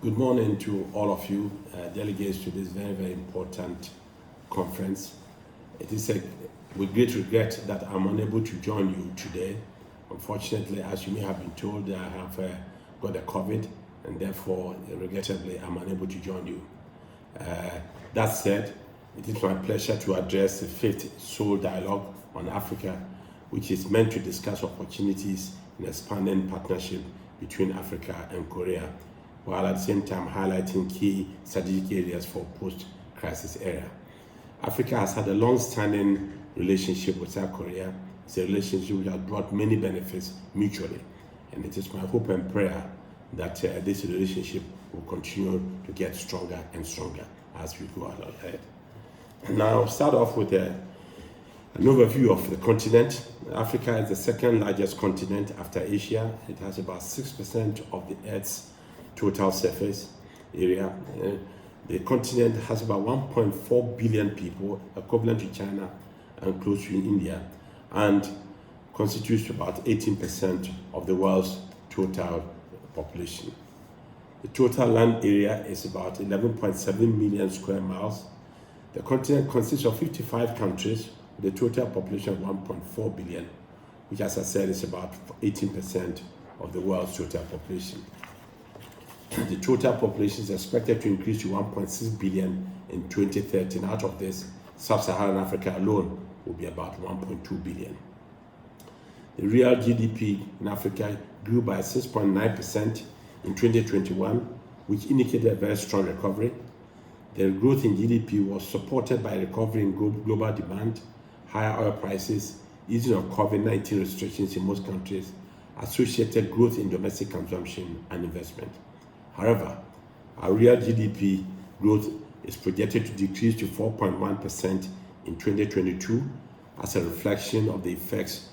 Good morning to all of you, delegates to this very, very important conference. It is with great regret that I'm unable to join you today. Unfortunately, as you may have been told, I have got a COVID, and therefore, regrettably, I'm unable to join you. That said, it is my pleasure to address the 5th Seoul Dialogue on Africa, which is meant to discuss opportunities in expanding partnership between Africa and Korea, while at the same time highlighting key strategic areas for post-crisis era. Africa has had a long-standing relationship with South Korea. It's a relationship which has brought many benefits mutually, and it is my hope and prayer that this relationship will continue to get stronger and stronger as we go ahead. And now I'll start off with an overview of the continent. Africa is the second largest continent after Asia. It has about 6% of the Earth's total surface area. The continent has about 1.4 billion people, equivalent to China and close to India, and constitutes about 18% of the world's total population. The total land area is about 11.7 million square miles. The continent consists of 55 countries with a total population of 1.4 billion, which, as I said, is about 18% of the world's total population. The total population is expected to increase to 1.6 billion in 2030, and out of this, sub-Saharan Africa alone will be about 1.2 billion. The real GDP in Africa grew by 6.9% in 2021, which indicated a very strong recovery. The growth in GDP was supported by recovery in global demand, higher oil prices, easing of COVID-19 restrictions in most countries, associated growth in domestic consumption and investment. However, our real GDP growth is projected to decrease to 4.1% in 2022 as a reflection of the effects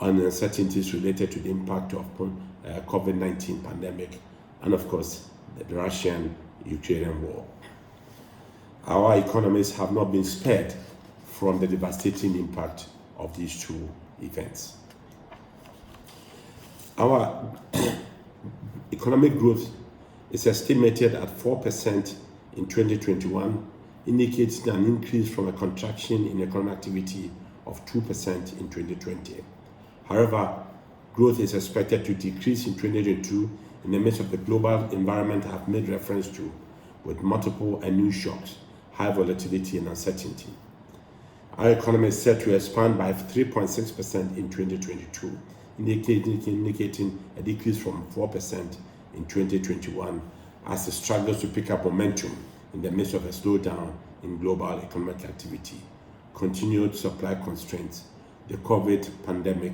on uncertainties related to the impact of COVID-19 pandemic and, of course, the Russian-Ukrainian war. Our economies have not been spared from the devastating impact of these two events. Our economic growth is estimated at 4% in 2021, indicating an increase from a contraction in economic activity of 2% in 2020. However, growth is expected to decrease in 2022 in the midst of the global environment I have made reference to, with multiple and new shocks, high volatility and uncertainty. Our economy is set to expand by 3.6% in 2022, indicating a decrease from 4% in 2021 as it struggles to pick up momentum in the midst of a slowdown in global economic activity, continued supply constraints, the COVID pandemic,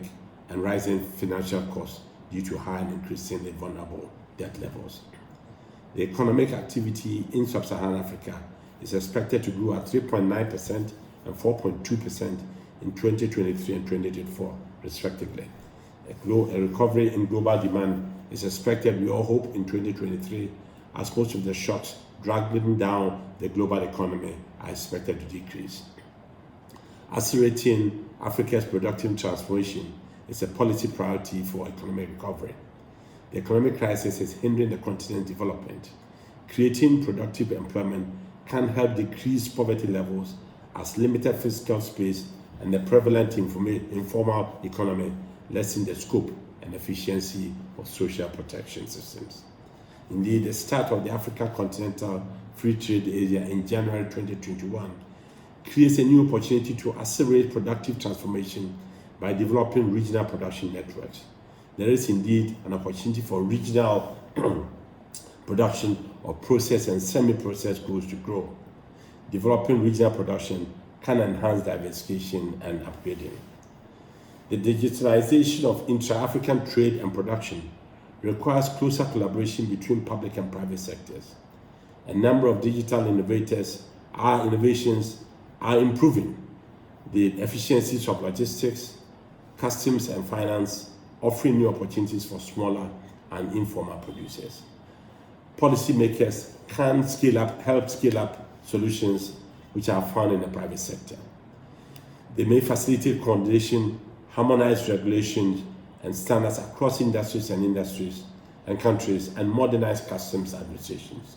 and rising financial costs due to high and increasingly vulnerable debt levels. The economic activity in sub-Saharan Africa is expected to grow at 3.9% and 4.2% in 2023 and 2024, respectively. A recovery in global demand is expected, we all hope, in 2023, as most of the shocks dragging down the global economy are expected to decrease. Accelerating Africa's productive transformation is a policy priority for economic recovery. The economic crisis is hindering the continent's development. Creating productive employment can help decrease poverty levels as limited fiscal space and the prevalent informal economy lessen the scope and efficiency of social protection systems. Indeed, the start of the African Continental Free Trade Area in January 2021 creates a new opportunity to accelerate productive transformation by developing regional production networks. There is indeed an opportunity for regional production of processed and semi-processed goods to grow. Developing regional production can enhance diversification and upgrading. The digitalization of intra-African trade and production requires closer collaboration between public and private sectors. A number of digital innovations are improving the efficiencies of logistics, customs and finance, offering new opportunities for smaller and informal producers. Policymakers can help scale up solutions which are found in the private sector. They may facilitate coordination, harmonize regulations and standards across industries and countries and modernize customs administrations.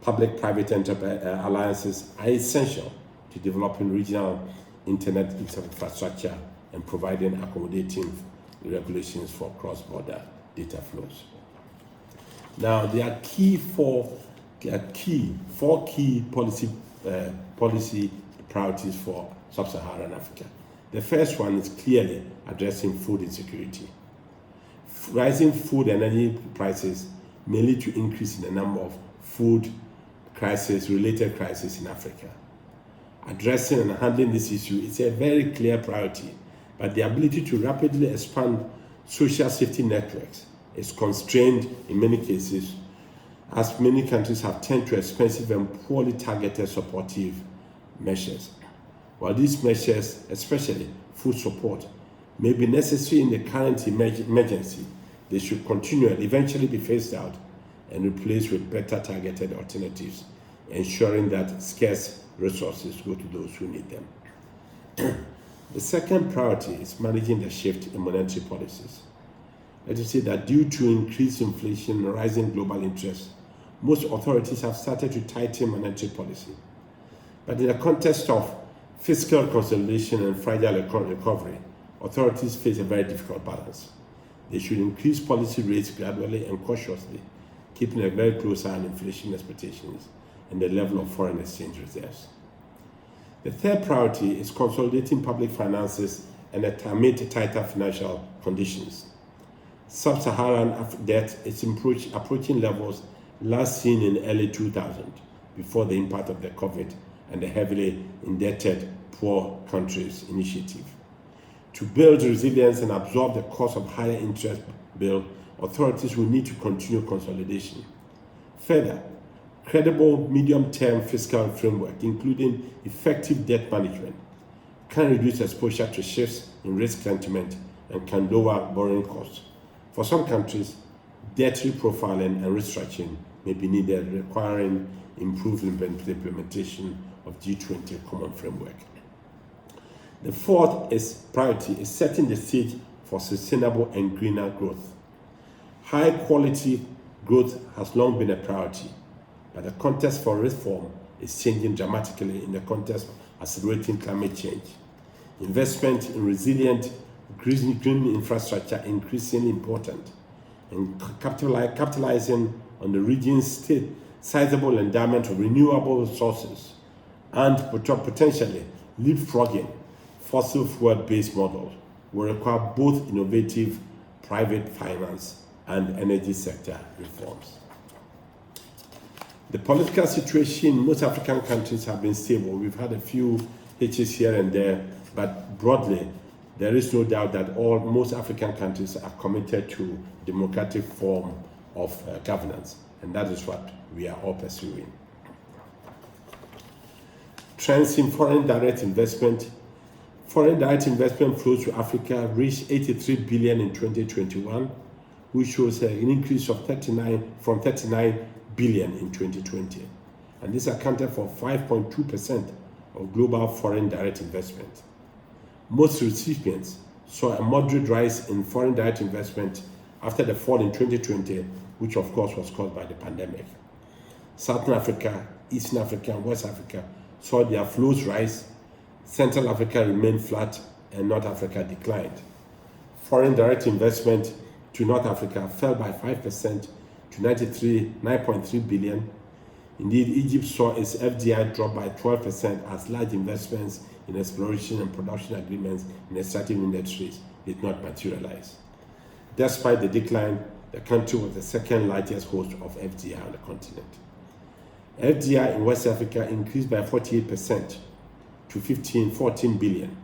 Public-private alliances are essential to developing regional internet infrastructure and providing accommodating regulations for cross-border data flows. Now, there are four key policy priorities for sub-Saharan Africa. The first one is clearly addressing food insecurity. Rising food and energy prices may lead to increase in the number of food related crises in Africa. Addressing and handling this issue is a very clear priority, but the ability to rapidly expand social safety networks is constrained in many cases, as many countries have turned to expensive and poorly targeted supportive measures. While these measures, especially food support, may be necessary in the current emergency, they should continue and eventually be phased out and replaced with better targeted alternatives, ensuring that scarce resources go to those who need them. The second priority is managing the shift in monetary policies. Let us say that due to increased inflation and rising global interest, most authorities have started to tighten monetary policy. But in the context of fiscal consolidation and fragile recovery, authorities face a very difficult balance. They should increase policy rates gradually and cautiously, keeping a very close eye on inflation expectations and the level of foreign exchange reserves. The third priority is consolidating public finances and amid tighter financial conditions. Sub-Saharan debt is approaching levels last seen in early 2000, before the impact of the COVID and the heavily indebted poor countries initiative. To build resilience and absorb the cost of higher interest bill, authorities will need to continue consolidation. Further, credible medium-term fiscal framework, including effective debt management, can reduce exposure to shifts in risk sentiment and can lower borrowing costs. For some countries, debt reprofiling and restructuring may be needed, requiring improved implementation of G20 common framework. The fourth priority is setting the stage for sustainable and greener growth. High quality growth has long been a priority, but the context for reform is changing dramatically in the context of accelerating climate change. Investment in resilient green infrastructure is increasingly important, and capitalizing on the region's sizable endowment of renewable resources and potentially leapfrogging fossil fuel-based models will require both innovative private finance and energy sector reforms. The political situation in most African countries have been stable. We've had a few hitches here and there, but broadly, there is no doubt that most African countries are committed to democratic form of governance, and that is what we are all pursuing. Trends in foreign direct investment. Foreign direct investment flows to Africa reached 83 billion in 2021, which shows an increase of 39 billion in 2020. And this accounted for 5.2% of global foreign direct investment. Most recipients saw a moderate rise in foreign direct investment after the fall in 2020, which of course was caused by the pandemic. Southern Africa, Eastern Africa, and West Africa saw their flows rise. Central Africa remained flat, and North Africa declined. Foreign direct investment to North Africa fell by 5% to 9.3 billion. Indeed, Egypt saw its FDI drop by 12% as large investments in exploration and production agreements in extractive industries did not materialize. Despite the decline, the country was the second largest host of FDI on the continent. FDI in West Africa increased by 48% to 14 billion.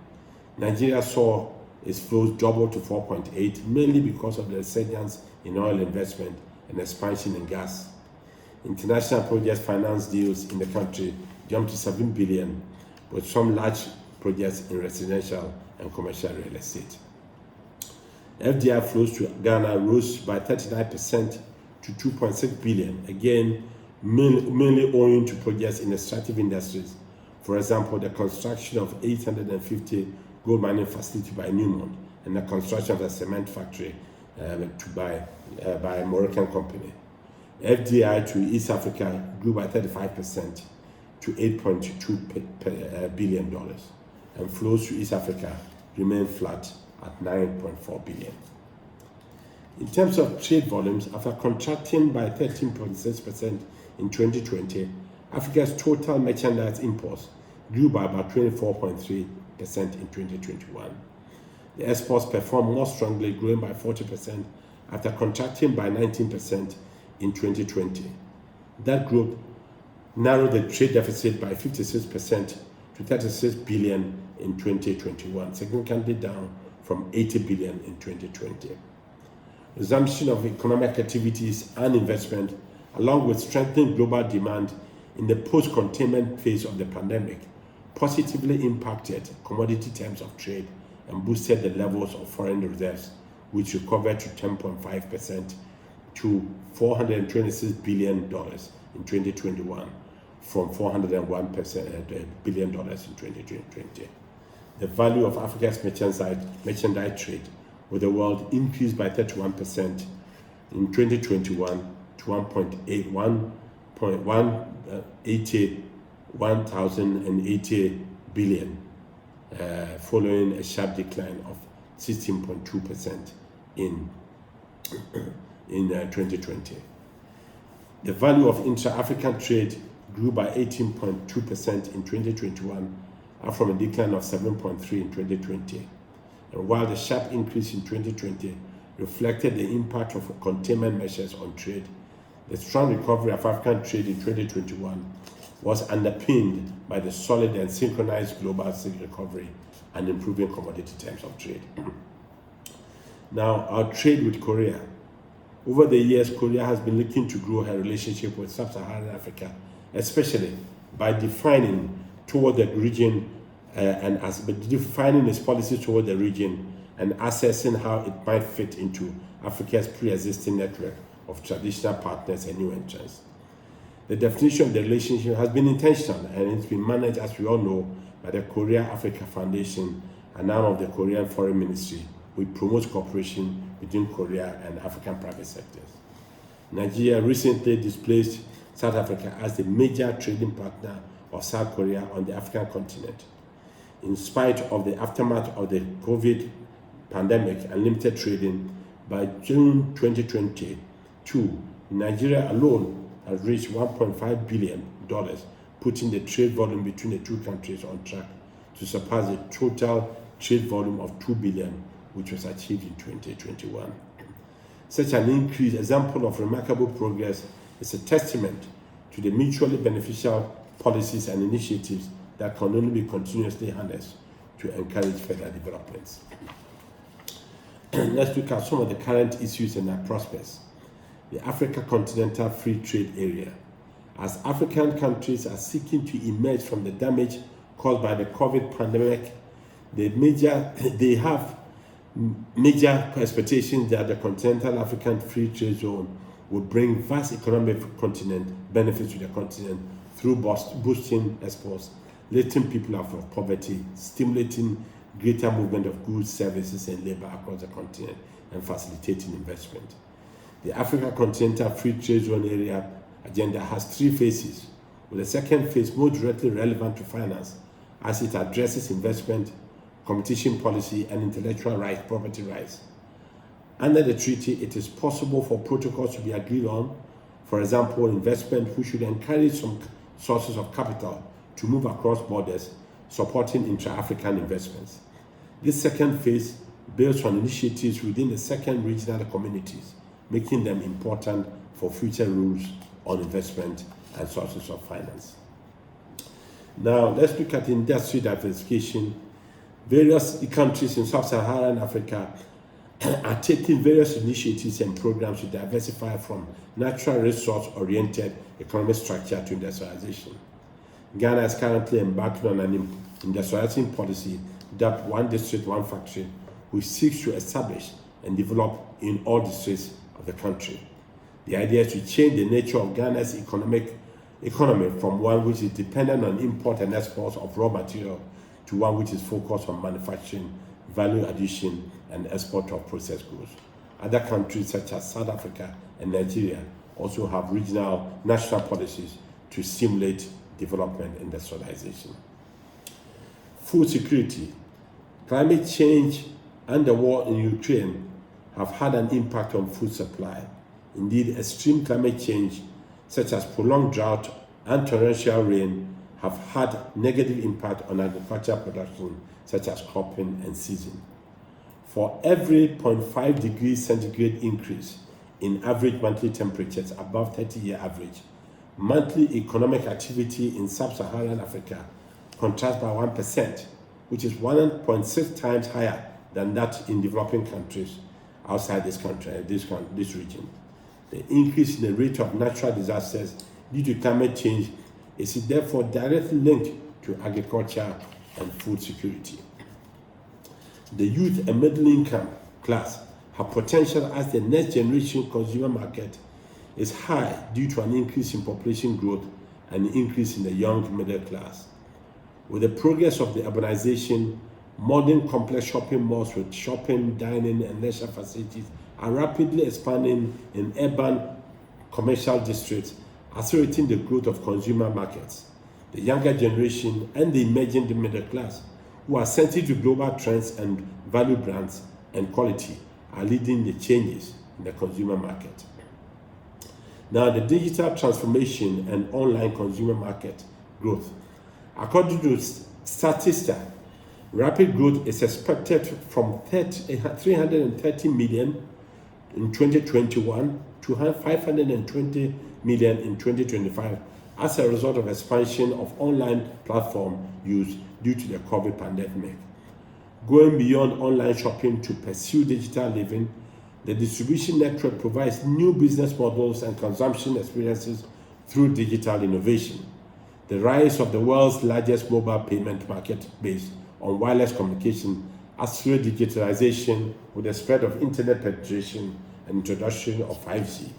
Nigeria saw its flows double to 4.8, mainly because of the resurgence in oil investment and expansion in gas. International project finance deals in the country jumped to 7 billion, with some large projects in residential and commercial real estate. FDI flows to Ghana rose by 39% to 2.6 billion, again, mainly owing to projects in extractive industries. For example, the construction of 850 gold mining facility by Newmont and the construction of a cement factory by a Moroccan company. FDI to East Africa grew by 35% to $8.2 billion, and flows to East Africa remained flat at $9.4 billion. In terms of trade volumes, after contracting by 13.6% in 2020, Africa's total merchandise imports grew by about 24.3% in 2021. The exports performed more strongly, growing by 40% after contracting by 19% in 2020. That growth narrowed the trade deficit by 56% to 36 billion in 2021, significantly down from 80 billion in 2020. Resumption of economic activities and investment, along with strengthening global demand in the post-containment phase of the pandemic, positively impacted commodity terms of trade and boosted the levels of foreign reserves, which recovered to 10.5% to $426 billion in 2021 from $401 billion in 2020. The value of Africa's merchandise trade with the world increased by 31% in 2021 to 1,080 billion, following a sharp decline of 16.2% in 2020. The value of intra-African trade grew by 18.2% in 2021, up from a decline of 7.3% in 2020. And while the sharp increase in 2020 reflected the impact of containment measures on trade, the strong recovery of African trade in 2021 was underpinned by the solid and synchronized global recovery and improving commodity terms of trade. Now, our trade with Korea. Over the years, Korea has been looking to grow her relationship with sub-Saharan Africa, especially by defining toward the region defining its policies toward the region and assessing how it might fit into Africa's pre-existing network of traditional partners and new entrants. The definition of the relationship has been intentional, and it's been managed, as we all know, by the Korea-Africa Foundation, an arm of the Korean Foreign Ministry, which promotes cooperation between Korea and African private sectors. Nigeria recently displaced South Africa as the major trading partner of South Korea on the African continent. In spite of the aftermath of the COVID pandemic and limited trading, by June 2022, Nigeria alone has reached $1.5 billion, putting the trade volume between the two countries on track to surpass the total trade volume of $2 billion, which was achieved in 2021. Such an increased example of remarkable progress is a testament to the mutually beneficial policies and initiatives that can only be continuously harnessed to encourage further developments. Let's look at some of the current issues and their prospects. The Africa Continental Free Trade Area. As African countries are seeking to emerge from the damage caused by the COVID pandemic, they have major expectations that the Continental African Free Trade Zone will bring vast economic benefits to the continent through boosting exports, lifting people out of poverty, stimulating greater movement of goods, services, and labor across the continent, and facilitating investment. The Africa Continental Free Trade Zone area agenda has 3 phases, with the second phase more directly relevant to finance as it addresses investment, competition policy, and intellectual rights, property rights. Under the treaty, it is possible for protocols to be agreed on, for example, investment which should encourage some sources of capital to move across borders, supporting intra-African investments. This second phase builds on initiatives within the second regional communities, making them important for future rules on investment and sources of finance. Now, let's look at industry diversification. Various countries in sub-Saharan Africa are taking various initiatives and programs to diversify from natural resource-oriented economic structure to industrialization. Ghana is currently embarking on an industrializing policy dubbed One District, One Factory, which seeks to establish and develop in all districts of the country. The idea is to change the nature of Ghana's economy from one which is dependent on import and exports of raw material to one which is focused on manufacturing, value addition, and export of processed goods. other countries such as South Africa and Nigeria also have regional national policies to stimulate development and industrialization. Food security. Climate change and the war in Ukraine have had an impact on food supply. Indeed, extreme climate change, such as prolonged drought and torrential rain, have had negative impact on agricultural production, such as cropping and season. For every 0.5 degrees centigrade increase in average monthly temperatures above 30-year average, monthly economic activity in sub-Saharan Africa contrasts by 1%, which is 1.6 times higher than that in developing countries outside this region. The increase in the rate of natural disasters due to climate change is therefore directly linked to agriculture and food security. The youth and middle income class have potential as the next generation consumer market is high due to an increase in population growth and an increase in the young middle class. With the progress of the urbanization, modern complex shopping malls with shopping, dining, and leisure facilities are rapidly expanding in urban commercial districts, accelerating the growth of consumer markets. The younger generation and the emerging middle class, who are sensitive to global trends and value brands and quality, are leading the changes in the consumer market. Now, the digital transformation and online consumer market growth. According to Statista, rapid growth is expected from 330 million in 2021 to 520 million in 2025 as a result of expansion of online platform use due to the COVID pandemic. Going beyond online shopping to pursue digital living, the distribution network provides new business models and consumption experiences through digital innovation. The rise of the world's largest mobile payment market based on wireless communication accelerates digitalization with the spread of internet penetration and introduction of 5G.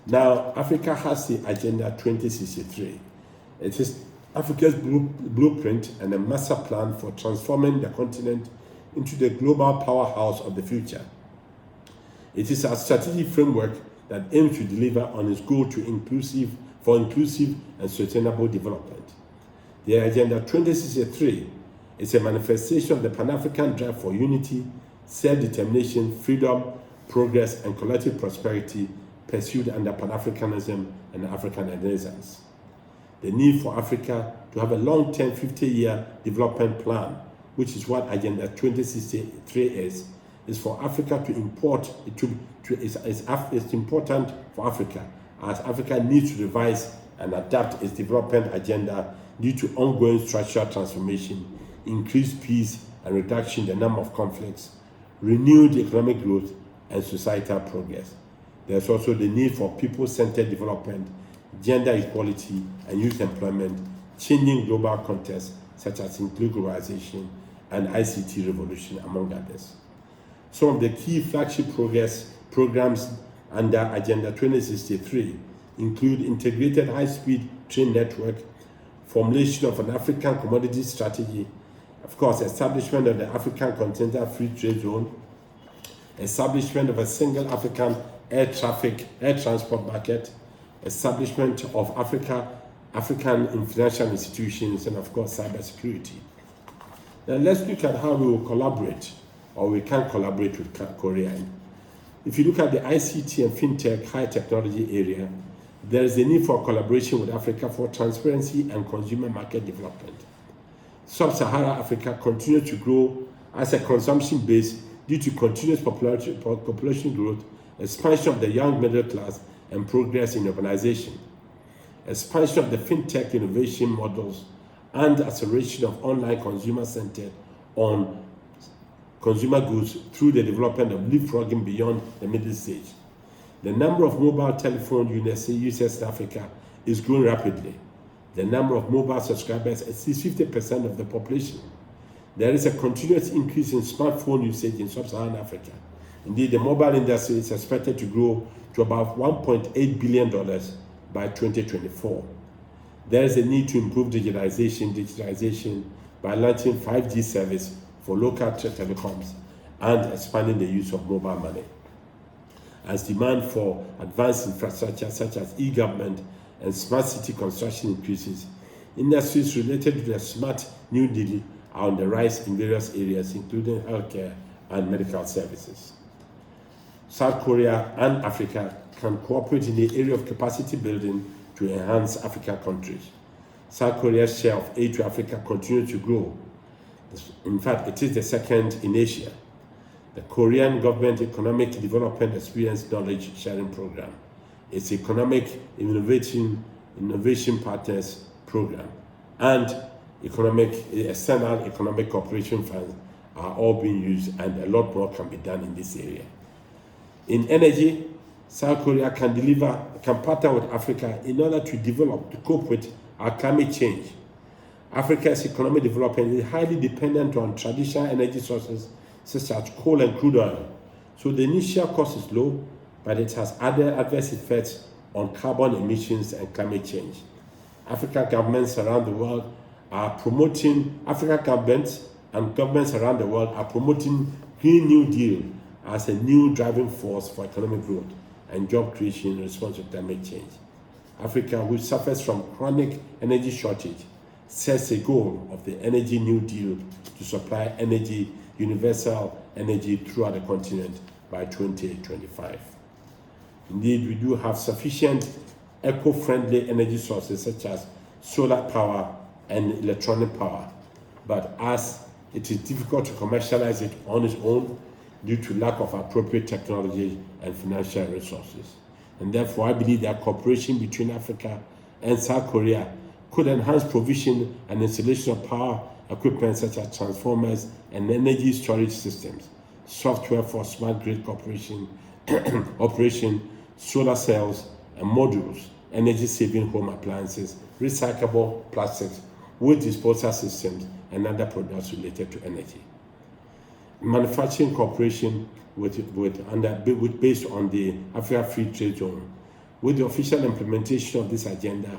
Now, Africa has the Agenda 2063. It is Africa's blueprint and a master plan for transforming the continent into the global powerhouse of the future. It is a strategic framework that aims to deliver on its goal for inclusive and sustainable development. The Agenda 2063 is a manifestation of the Pan-African drive for unity, self-determination, freedom, progress, and collective prosperity pursued under Pan-Africanism and African Renaissance. The need for Africa to have a long-term 50-year development plan, which is what Agenda 2063 is for Africa to import. It's important for Africa, as Africa needs to revise and adapt its development agenda due to ongoing structural transformation, increased peace and reduction in the number of conflicts, renewed economic growth, and societal progress. There's also the need for people-centered development, gender equality, and youth employment, changing global context such as globalization and ICT revolution, among others. Some of the key flagship programs under Agenda 2063 include integrated high-speed train network, formulation of an African commodity strategy, of course, establishment of the African Continental Free Trade Zone, establishment of a single African air transport market, establishment of African financial institutions, and of course, cybersecurity. Now let's look at how we will collaborate, or we can collaborate with Korea. If you look at the ICT and FinTech high technology area, there is a need for collaboration with Africa for transparency and consumer market development. Sub-Saharan Africa continues to grow as a consumption base due to continuous population growth, expansion of the young middle class, and progress in urbanization. Expansion of the FinTech innovation models and acceleration of online consumer-centered on consumer goods through the development of leapfrogging beyond the middle stage. The number of mobile telephone users in Africa is growing rapidly. The number of mobile subscribers exceeds 50% of the population. There is a continuous increase in smartphone usage in sub-Saharan Africa. Indeed, the mobile industry is expected to grow to about $1.8 billion by 2024. There is a need to improve digitalization by launching 5G service for local telecoms and expanding the use of mobile money. As demand for advanced infrastructure such as e-government and smart city construction increases, industries related to the Smart New Deal are on the rise in various areas, including healthcare and medical services. South Korea and Africa can cooperate in the area of capacity building to enhance African countries. South Korea's share of aid to Africa continues to grow. In fact, it is the second in Asia. The Korean Government Economic Development Experience Knowledge Sharing Program, its Economic Innovation Partners Program, and external economic cooperation funds are all being used, and a lot more can be done in this area. In energy, South Korea can partner with Africa in order to cope with our climate change. Africa's economic development is highly dependent on traditional energy sources such as coal and crude oil. So the initial cost is low, but it has other adverse effects on carbon emissions and climate change. African governments and governments around the world are promoting Green New Deal as a new driving force for economic growth and job creation in response to climate change. Africa, which suffers from chronic energy shortage, sets a goal of the Energy New Deal to supply universal energy throughout the continent by 2025. Indeed, we do have sufficient eco-friendly energy sources such as solar power and electronic power, but as it is difficult to commercialize it on its own due to lack of appropriate technology and financial resources. And therefore, I believe that cooperation between Africa and South Korea could enhance provision and installation of power equipment such as transformers and energy storage systems, software for smart grid operation, solar cells and modules, energy-saving home appliances, recyclable plastics, waste disposal systems, and other products related to energy. Manufacturing cooperation based on the Africa Free Trade Zone. With the official implementation of this agenda,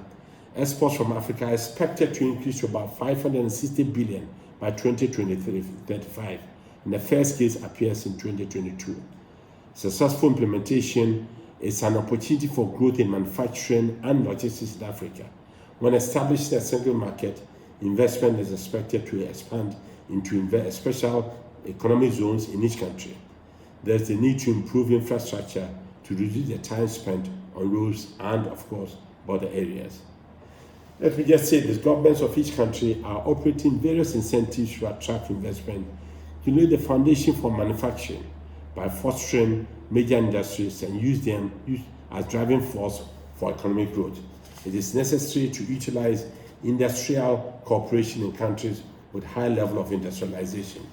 exports from Africa are expected to increase to about 560 billion by 2035, and the first case appears in 2022. Successful implementation is an opportunity for growth in manufacturing and logistics in Africa. When establishing a single market, investment is expected to expand into special economic zones in each country. There's the need to improve infrastructure to reduce the time spent on roads and, of course, border areas. Let me just say this, governments of each country are operating various incentives to attract investment to lay the foundation for manufacturing by fostering major industries and use them as driving force for economic growth. It is necessary to utilize industrial cooperation in countries with high level of industrialization.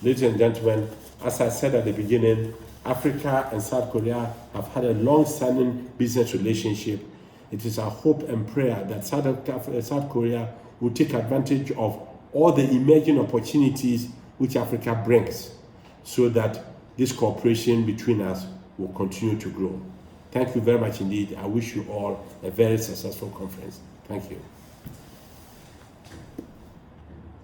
Ladies and gentlemen, as I said at the beginning, Africa and South Korea have had a long-standing business relationship. It is our hope and prayer that South Korea will take advantage of all the emerging opportunities which Africa brings so that this cooperation between us will continue to grow. Thank you very much indeed. I wish you all a very successful conference. Thank you.